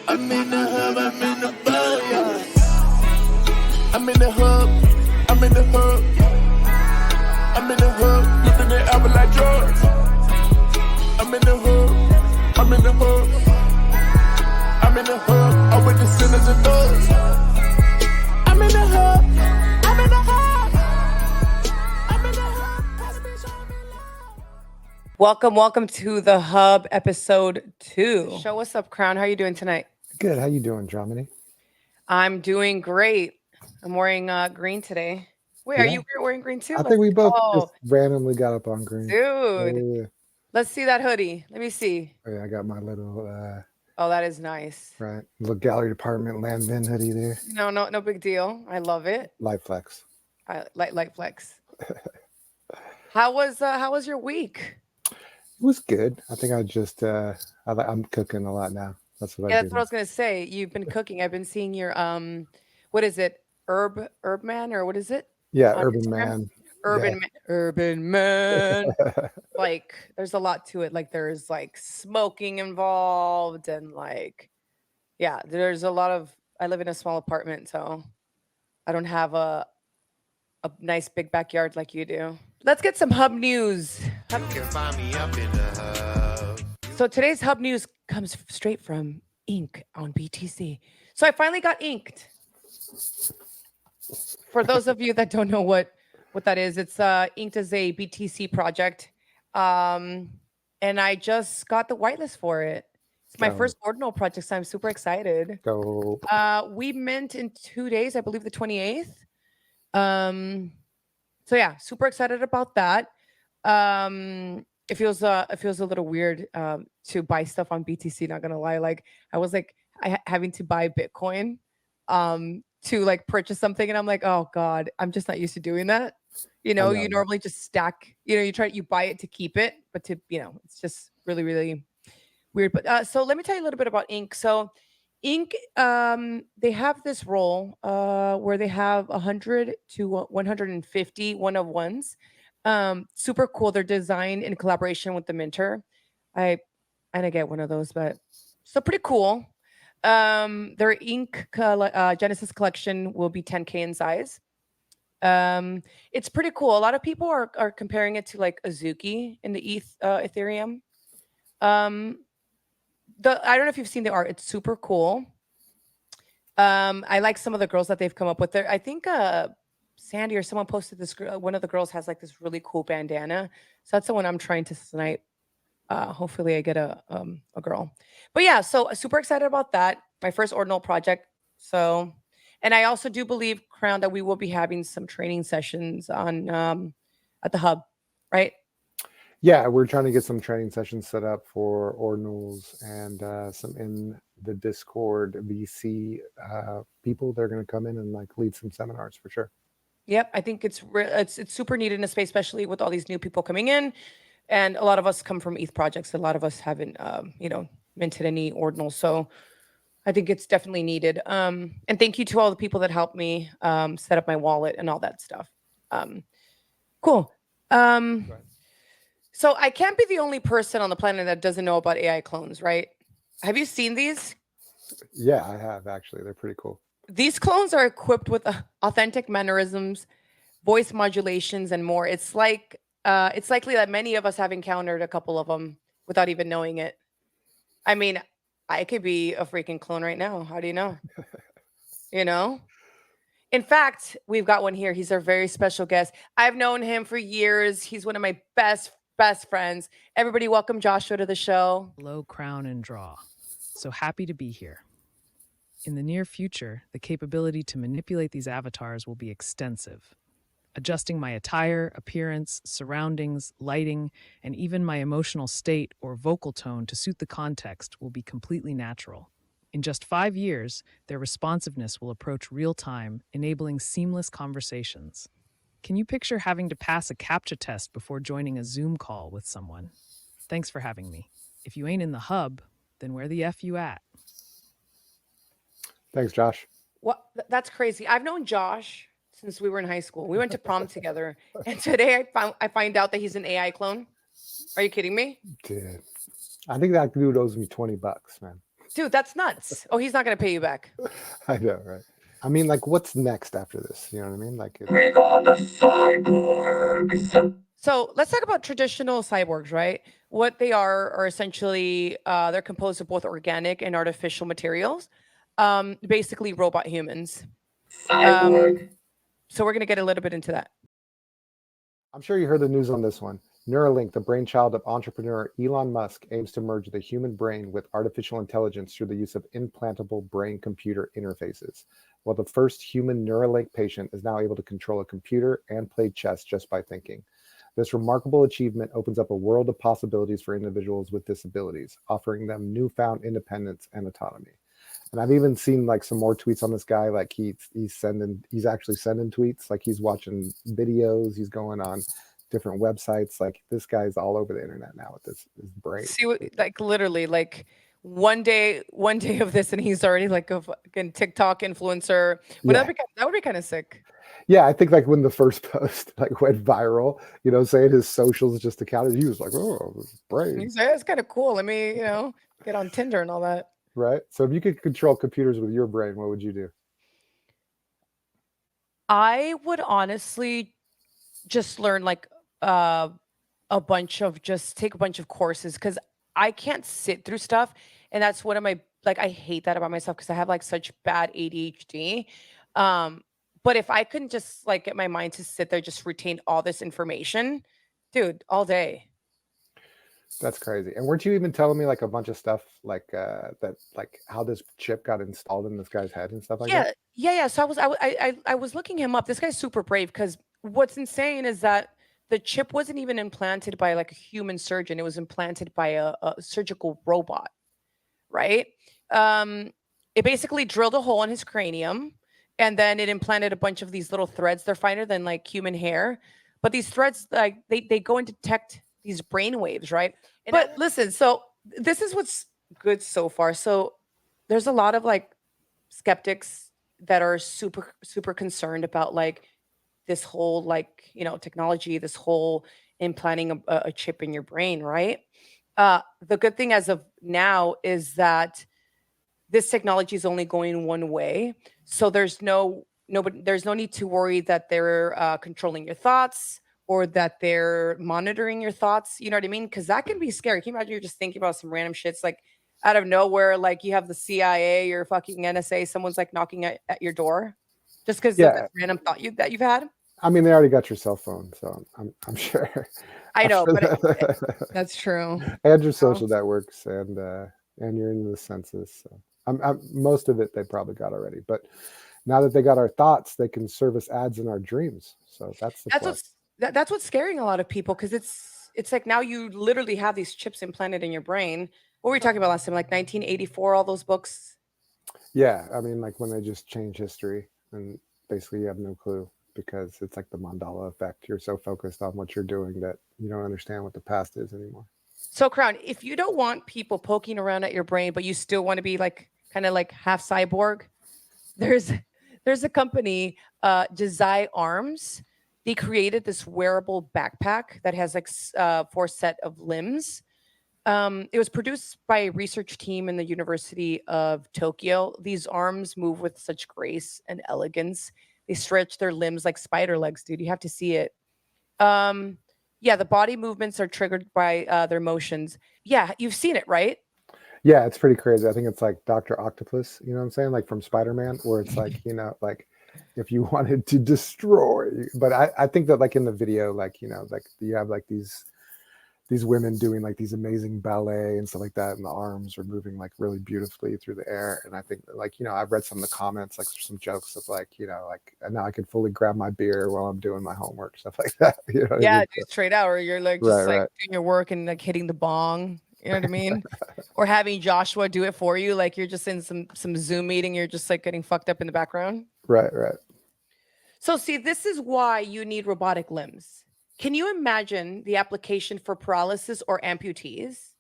I'm in the hub, I'm in the bug, yeah. I'm in the hub, I'm in the hub. I'm in the hub, flipping it out like drugs. I'm in the hub, I'm in the hub. I'm in the hub, I'm with the sinners and thugs. I'm in the hub, I'm in the hub. I'm in the hub, gotta be showing me love. Welcome to the Hub episode 2. Show us up, Crown. How are you doing tonight? Good. How you doing, Drawmedy? I'm doing great. I'm wearing green today. Wait, are Yeah. you wearing green too? I think we both Oh, just randomly got up on green. dude. Yeah. Let's see that hoodie. Let me see. Oh, yeah, I got my little Oh, that is nice. little gallery department Landvin hoodie there. No big deal. I love it. Light flex. I light flex. How was your week? It was good. I think I just I'm cooking a lot now. That's what I do. That's what I was gonna say. You've been cooking. I've been seeing your what is it? Herb Man, or what is it? Yeah, on Urban Instagram? Man. Urban Man. Like there's a lot to it. Like there's like smoking involved and like yeah, there's a lot of I live in a small apartment, so I don't have a nice big backyard like you do. Let's get some hub news. You can find me up in the hub. So today's hub news comes straight from ink on BTC. So I finally got inked. For those of you that don't know what that is, it's inked as a BTC project. And I just got the whitelist for it. It's my first ordinal project, so I'm super excited. Go. We mint in 2 days, I believe the 28th. So yeah, super excited about that. It feels a little weird to buy stuff on BTC, not gonna lie. Like I was like having to buy Bitcoin to like purchase something, and I'm like, oh god, I'm just not used to doing that. You know, you normally just stack, you buy it to keep it, but to, it's just really, really weird. But so let me tell you a little bit about Ink. So Ink, they have this role where they have 100 to 150 one-of-ones. Super cool. They're designed in collaboration with the minter. I get one of those, but so pretty cool. Their Ink Genesis collection will be 10K in size. It's pretty cool. A lot of people are comparing it to like Azuki in the Ethereum. I don't know if you've seen the art. It's super cool. I like some of the girls that they've come up with there. I think Sandy or someone posted this. One of the girls has like this really cool bandana. So that's the one I'm trying to snipe. Hopefully I get a girl. But yeah, so super excited about that. My first ordinal project. So, and I also do believe, Crown, that we will be having some training sessions on at the hub, right? Yeah, we're trying to get some training sessions set up for ordinals and some in the Discord VC people. They're going to come in and like lead some seminars for sure. Yep, I think it's super needed in a space, especially with all these new people coming in, and a lot of us come from ETH projects. A lot of us haven't, minted any ordinals, so I think it's definitely needed. And thank you to all the people that helped me set up my wallet and all that stuff. Cool. So I can't be the only person on the planet that doesn't know about AI clones, right? Have you seen these? Yeah, I have actually. They're pretty cool. These clones are equipped with authentic mannerisms, voice modulations, and more. It's like it's likely that many of us have encountered a couple of them without even knowing it. I mean, I could be a freaking clone right now. How do you know? In fact, we've got one here. He's our very special guest. I've known him for years. He's one of my best friends. Everybody, welcome Joshua to the show. Hello, Crown and Draw. So happy to be here. In the near future, the capability to manipulate these avatars will be extensive. Adjusting my attire, appearance, surroundings, lighting, and even my emotional state or vocal tone to suit the context will be completely natural. In just 5 years, their responsiveness will approach real time, enabling seamless conversations. Can you picture having to pass a CAPTCHA test before joining a Zoom call with someone? Thanks for having me. If you ain't in the hub, then where the F you at? Thanks, Josh. What? That's crazy. I've known Josh since we were in high school. We went to prom together, and today I find out that he's an AI clone. Are you kidding me? Dude, I think that dude owes me $20, man. Dude, that's nuts. Oh, he's not gonna pay you back. I know, right? I mean, like, what's next after this? You know what I mean? Like, Bring on the cyborgs. So let's talk about traditional cyborgs, right? What they are essentially they're composed of both organic and artificial materials, basically robot humans. Cyborg. So we're gonna get a little bit into that. I'm sure you heard the news on this one. Neuralink, the brainchild of entrepreneur Elon Musk, aims to merge the human brain with artificial intelligence through the use of implantable brain-computer interfaces. While the first human Neuralink patient is now able to control a computer and play chess just by thinking. This remarkable achievement opens up a world of possibilities for individuals with disabilities, offering them newfound independence and autonomy. And I've even seen like some more tweets on this guy. Like he's actually sending tweets. Like he's watching videos. He's going on different websites. Like this guy's all over the internet now with his brain. See, like literally, like one day of this, and he's already like a fucking TikTok influencer. Yeah. That would be kind of sick. Yeah, I think like when the first post like went viral, you know, saying his socials just accounted, he was like, "Oh, his brain." He's like, that's kind of cool. Let me, get on Tinder and all that. Right. So if you could control computers with your brain, what would you do? I would honestly just learn like a bunch of just take a bunch of courses because I can't sit through stuff, and that's one of my like I hate that about myself because I have like such bad ADHD. But if I couldn't just like get my mind to sit there, just retain all this information, dude, all day. That's crazy. And weren't you even telling me like a bunch of stuff like that, like how this chip got installed in this guy's head and stuff like Yeah, that? yeah. So I was looking him up. This guy's super brave because what's insane is that the chip wasn't even implanted by like a human surgeon. It was implanted by a surgical robot, right? Um, it basically drilled a hole in his cranium, and then it implanted a bunch of these little threads. They're finer than like human hair, but these threads like they go and detect these brain waves, right? But listen, so this is what's good so far. So there's a lot of like skeptics that are super concerned about like this whole like technology, this whole implanting a chip in your brain, right? The good thing as of now is that this technology is only going one way, so there's no need to worry that they're controlling your thoughts or that they're monitoring your thoughts. You know what I mean? Because that can be scary. Can you imagine you're just thinking about some random shits like out of nowhere, like you have the CIA or fucking NSA, someone's like knocking at your door just because of Yeah. that random thought that you've had. I mean, they already got your cell phone, so I'm sure. I know, but that- that's true. and your social networks and you're in the census. So most of it they probably got already. But now that they got our thoughts, they can service ads in our dreams. So that's the plus. That's what's scaring a lot of people because it's like now you literally have these chips implanted in your brain. What were we talking about last time? Like 1984, all those books. Yeah, I mean, like when they just change history and basically you have no clue because it's like the Mandela effect. You're so focused on what you're doing that you don't understand what the past is anymore. So, Crown, if you don't want people poking around at your brain, but you still want to be like kind of like half cyborg, there's a company, Desai Arms. They created this wearable backpack that has like 4 set of limbs. It was produced by a research team in the University of Tokyo. These arms move with such grace and elegance. They stretch their limbs like spider legs, dude. You have to see it. Yeah, the body movements are triggered by their motions. Yeah, you've seen it, right? Yeah, it's pretty crazy. I think it's like Dr. Octopus, you know what I'm saying? Like from Spider-Man, where it's like, like if you wanted to destroy, but I think that like in the video, like, like you have like these women doing like these amazing ballet and stuff like that, and the arms are moving like really beautifully through the air. And I think that, like, I've read some of the comments, like some jokes of like, like now I can fully grab my beer while I'm doing my homework, stuff like that. You know what I mean? Dude, straight out, or you're like just like doing your work and like hitting the bong. You know what I mean? Or having Joshua do it for you, like you're just in some Zoom meeting, you're just like getting fucked up in the background. Right. So see, this is why you need robotic limbs. Can you imagine the application for paralysis or amputees?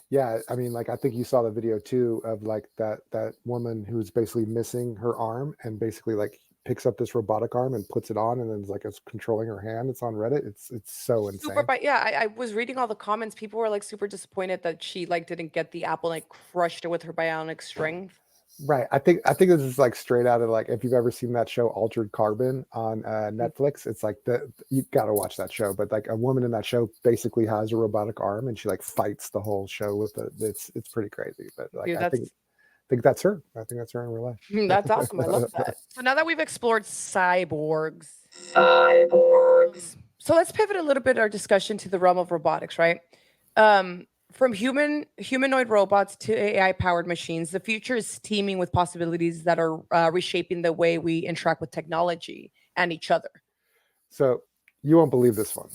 Yeah, I mean, like I think you saw the video too of like that woman who's basically missing her arm and basically like picks up this robotic arm and puts it on, and then it's like it's controlling her hand. It's on Reddit. It's so Super, insane. but yeah, I was reading all the comments. People were like super disappointed that she like didn't get the apple, like crushed it with her bionic strength. Right. I think this is like straight out of like, if you've ever seen that show Altered Carbon on Netflix, it's like you got to watch that show. But like a woman in that show basically has a robotic arm and she like fights the whole show with it. It's pretty crazy. But like Dude, I think that's her. I think that's her in real life. That's awesome. I love that. So now that we've explored cyborgs, so let's pivot a little bit our discussion to the realm of robotics, right? From humanoid robots to AI-powered machines, the future is teeming with possibilities that are reshaping the way we interact with technology and each other. So you won't believe this one.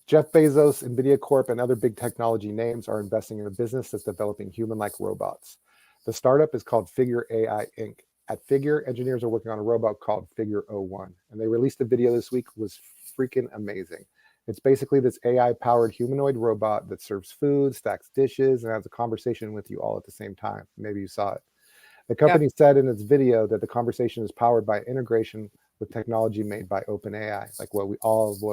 Jeff Bezos, Nvidia Corp, and other big technology names are investing in a business that's developing human-like robots. The startup is called Figure AI Inc. At Figure, engineers are working on a robot called Figure-01, and they released a video this week. It was freaking amazing. It's basically this AI-powered humanoid robot that serves food, stacks dishes, and has a conversation with you all at the same time. Maybe you saw it. The company said in its video that the conversation is powered by integration with technology made by OpenAI, like what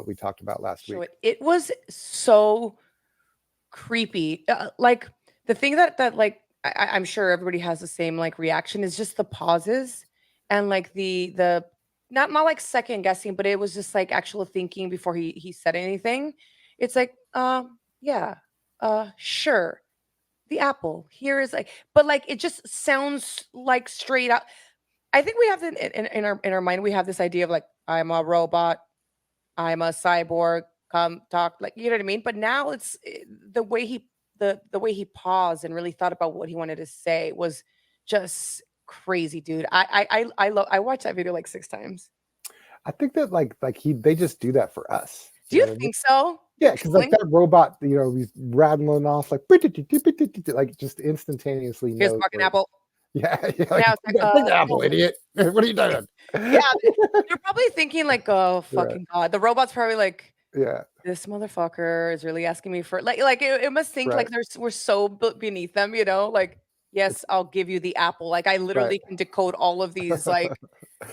we talked about last week. It was so creepy. Like the thing that like I'm sure everybody has the same like reaction is just the pauses and like the not like second guessing, but it was just like actual thinking before he said anything. It's like, yeah, sure. The apple here is like, but like it just sounds like straight up. I think we have in our mind we have this idea of like I'm a robot, I'm a cyborg, come talk, like you know what I mean. But now it's the way he paused and really thought about what he wanted to say was just crazy, dude. I watched that video like 6 times. I think that they just do that for us. Do you think so? Yeah, because like that robot, he's rattling off like just instantaneously. Here's a fucking apple. Yeah, Now like, it's like, apple, idiot. What are you doing? Yeah, they're probably thinking like, oh fucking god. The robot's probably like, yeah, this motherfucker is really asking me for like it must think like we're so beneath them, like, yes, I'll give you the apple. Like I literally can decode all of these like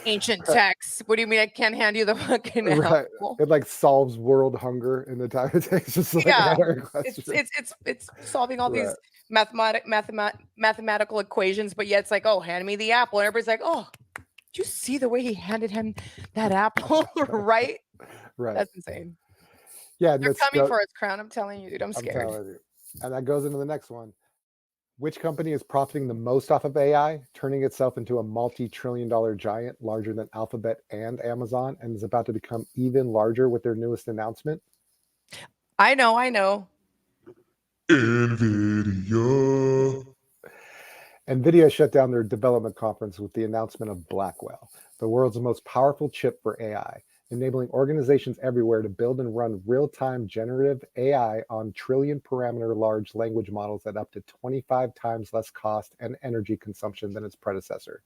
ancient texts. What do you mean I can't hand you the fucking apple? It like solves world hunger in the time it takes. Just like it's solving all these mathematical equations, but yet it's like, oh, hand me the apple, and everybody's like, oh, did you see the way he handed him that apple? Right, that's insane. Yeah, they're coming for his crown. I'm telling you, dude. I'm scared. And that goes into the next one. Which company is profiting the most off of AI, turning itself into a multi-trillion-dollar giant larger than Alphabet and Amazon, and is about to become even larger with their newest announcement? I know. Nvidia. Nvidia shut down their development conference with the announcement of Blackwell, the world's most powerful chip for AI, enabling organizations everywhere to build and run real-time generative AI on trillion-parameter large language models at up to 25 times less cost and energy consumption than its predecessor.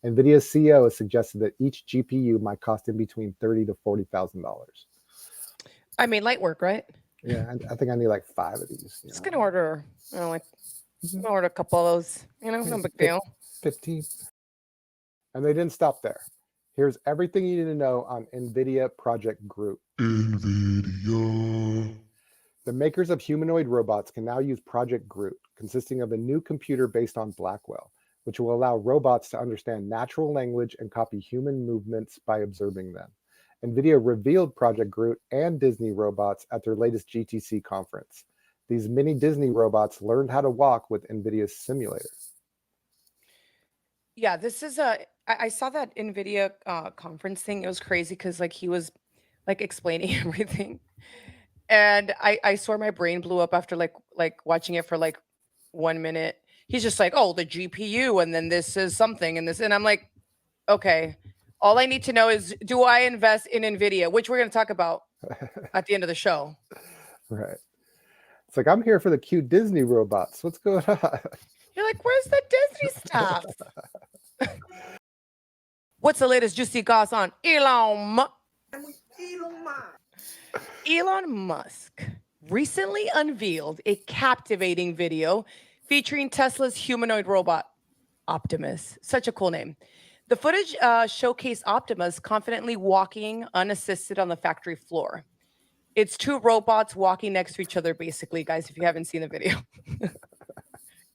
NVIDIA's CEO has suggested that each GPU might cost in between $30,000 to $40,000. I mean, light work, right? Yeah, I think I need like 5 of these. Just gonna order, order a couple of those. No big deal. 15. And they didn't stop there. Here's everything you need to know on NVIDIA Project Groot. NVIDIA. The makers of humanoid robots can now use Project Groot, consisting of a new computer based on Blackwell, which will allow robots to understand natural language and copy human movements by observing them. NVIDIA revealed Project Groot and Disney robots at their latest GTC conference. These mini Disney robots learned how to walk with NVIDIA's simulator. Yeah, this is I saw that NVIDIA conference thing. It was crazy because like he was like explaining everything, and I swear my brain blew up after like watching it for like 1 minute. He's just like, oh, the GPU, and then this is something, and this, and I'm like, okay, all I need to know is, do I invest in NVIDIA, which we're going to talk about at the end of the show. Right. It's like, I'm here for the cute Disney robots. What's going on? You're like, where's the Disney stuff? What's the latest juicy goss on Elon Musk recently unveiled a captivating video featuring Tesla's humanoid robot, Optimus. Such a cool name. The footage showcased Optimus confidently walking unassisted on the factory floor. It's two robots walking next to each other, basically, guys, if you haven't seen the video.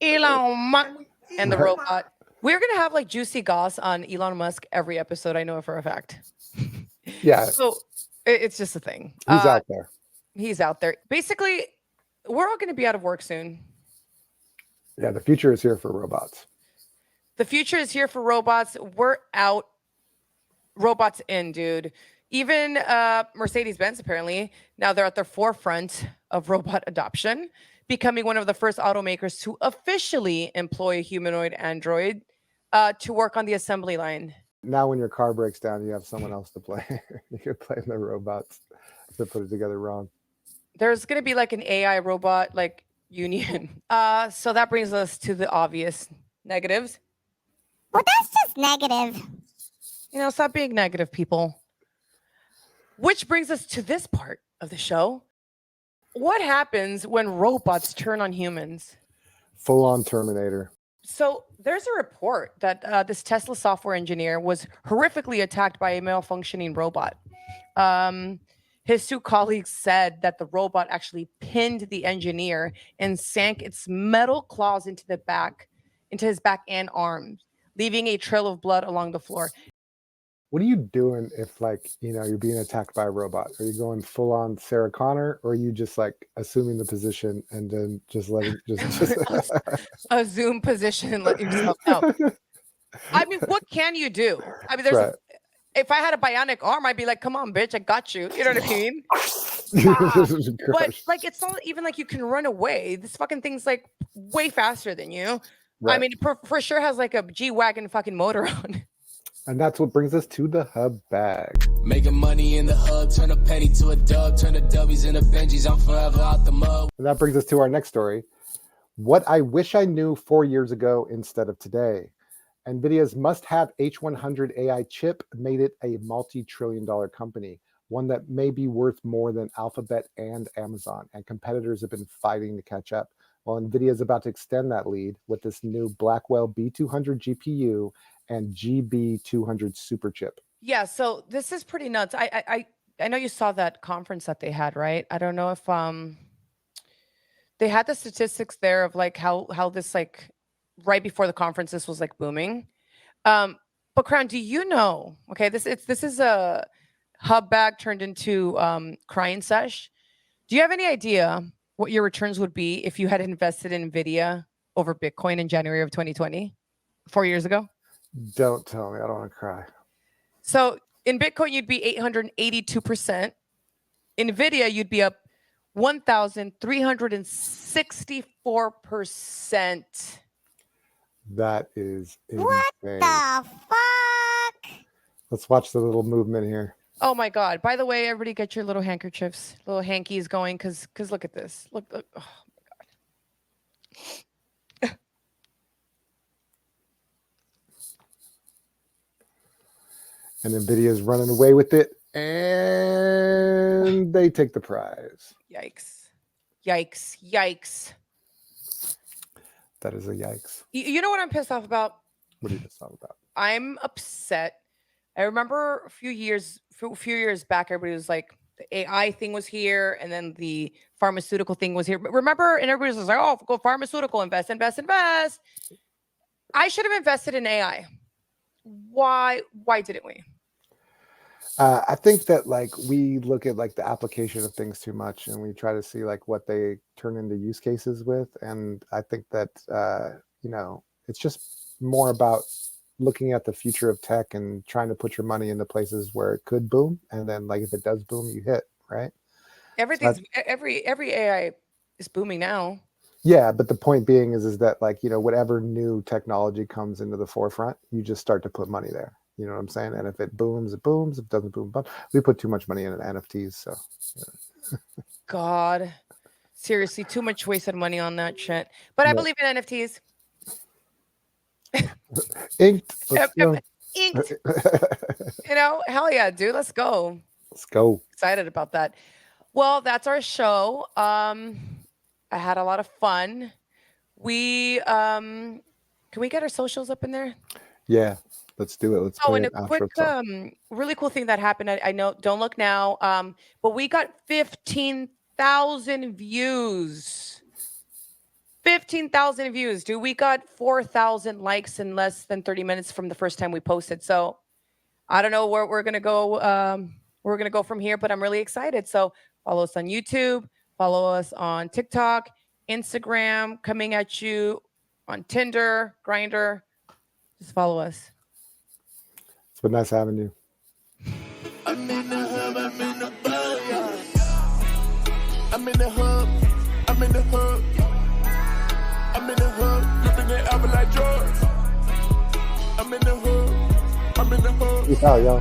Elon Musk and the robot. We're going to have like juicy goss on Elon Musk every episode. I know it for a fact. Yeah. So it's just a thing. He's out there. He's out there. Basically, we're all going to be out of work soon. Yeah, the future is here for robots. The future is here for robots. We're out. Robots in, dude. Even Mercedes-Benz, apparently, now they're at the forefront of robot adoption, becoming one of the first automakers to officially employ a humanoid android to work on the assembly line. Now when your car breaks down, you have someone else to play. You can play the robots to put it together wrong. There's going to be like an AI robot like union. So that brings us to the obvious negatives. Well, that's just negative. You know, stop being negative, people. Which brings us to this part of the show. What happens when robots turn on humans? Full-on Terminator. So there's a report that this Tesla software engineer was horrifically attacked by a malfunctioning robot. His two colleagues said that the robot actually pinned the engineer and sank its metal claws into his back and arms, leaving a trail of blood along the floor. What are you doing if, like, you know, you're being attacked by a robot? Are you going full on Sarah Connor, or are you just like assuming the position and then just letting just Assume position and let yourself know? I mean, what can you do? I mean, if I had a bionic arm, I'd be like, come on, bitch, I got you. You know what I mean? But like, it's not even like you can run away. This fucking thing's like way faster than you. Right. I mean, for sure has like a G-Wagon fucking motor on it. And that's what brings us to the hub bag. Making money in the hub, turn a penny to a dub, turn the W's into Benjis, I'm forever out the mud. And that brings us to our next story. What I wish I knew 4 years ago instead of today. Nvidia's must-have H100 AI chip made it a multi-trillion-dollar company, one that may be worth more than Alphabet and Amazon, and competitors have been fighting to catch up. Well, Nvidia is about to extend that lead with this new Blackwell B200 GPU and GB200 super chip. Yeah, so this is pretty nuts. I know you saw that conference that they had, right? I don't know if they had the statistics there of like how this like right before the conference this was like booming. But Crown, do you know? Okay, this is a hub bag turned into crying sesh. Do you have any idea what your returns would be if you had invested in Nvidia over Bitcoin in January of 2020, 4 years ago? Don't tell me. I don't want to cry. So in Bitcoin, you'd be 882%. In Nvidia, you'd be up 1,364%. That is insane. What the fuck? Let's watch the little movement here. Oh my God. By the way, everybody get your little handkerchiefs, little hankies going, because look at this. Look. Oh my God. And Nvidia's running away with it, and they take the prize. Yikes. Yikes. Yikes. That is a yikes. You know what I'm pissed off about? What are you pissed off about? I'm upset. I remember a few years back, everybody was like, the AI thing was here, and then the pharmaceutical thing was here. But remember, and everybody was like, oh, go pharmaceutical, invest. I should have invested in AI. Why didn't we? I think that like we look at like the application of things too much, and we try to see like what they turn into use cases with. And I think that you know, it's just more about looking at the future of tech and trying to put your money into places where it could boom, and then like if it does boom, you hit, right? Everything's every AI is booming now. Yeah, but the point being is that like, you know, whatever new technology comes into the forefront, you just start to put money there. You know what I'm saying? And if it booms, it booms. If it doesn't boom, but we put too much money in NFTs. So, yeah. God, seriously, too much wasted money on that shit. But I believe in NFTs. Inked. Let's go. Inked. You know, hell yeah, dude. Let's go. Let's go. Excited about that. Well, that's our show. I had a lot of fun. We can we get our socials up in there? Yeah. Let's do it. Let's Oh, play and a an quick, outro song. really cool thing that happened. I know, don't look now, but we got 15,000 views. 15,000 views, dude. We got 4,000 likes in less than 30 minutes from the first time we posted. So I don't know where we're gonna go. We're gonna go from here, but I'm really excited. So follow us on YouTube, follow us on TikTok, Instagram, coming at you on Tinder, Grindr. Just follow us. It's been nice having you. I'm in the hub, I'm in the backyard. I'm in the hub, I'm in the hub. I'm in the hub, flipping it out like George. I'm in the hub, I'm in the hub. Peace out, y'all.